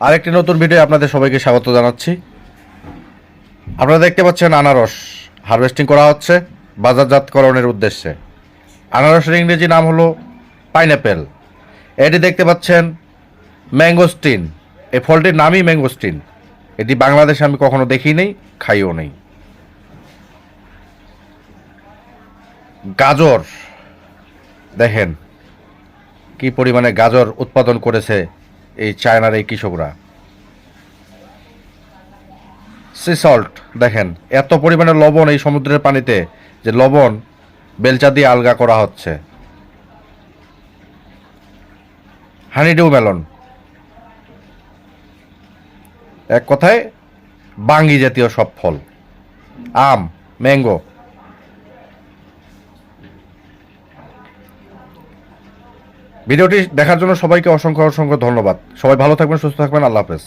আরেকটি নতুন ভিডিও আপনাদের সবাইকে স্বাগত জানাচ্ছি। আপনারা দেখতে পাচ্ছেন আনারস হারভেস্টিং করা হচ্ছে বাজারজাতকরণের উদ্দেশ্যে। আনারসের ইংরেজি নাম হলো পাইনঅ্যাপেল। এটি দেখতে পাচ্ছেন ম্যাঙ্গোস্টিন। এই ফলটির নামই ম্যাঙ্গোস্টিন। এটি বাংলাদেশে আমি কখনো দেখি নেই, খাইও নেই। গাজর দেখেন কি পরিমাণে গাজর উৎপাদন করেছে এই চায়নার এই কৃষকরা। সি সল্ট দেখেন এত পরিমাণে লবণ এই সমুদ্রের পানিতে, যে লবণ বেলচা দিয়ে আলগা করা হচ্ছে। হানিডিউ মেলন, এক কথায় বাঙ্গি জাতীয় সব ফল। আম, ম্যাঙ্গো। ভিডিওটি দেখার জন্য সবাইকে অসংখ্য অসংখ্য ধন্যবাদ। সবাই ভালো থাকবেন, সুস্থ থাকবেন। আল্লাহ হাফেজ।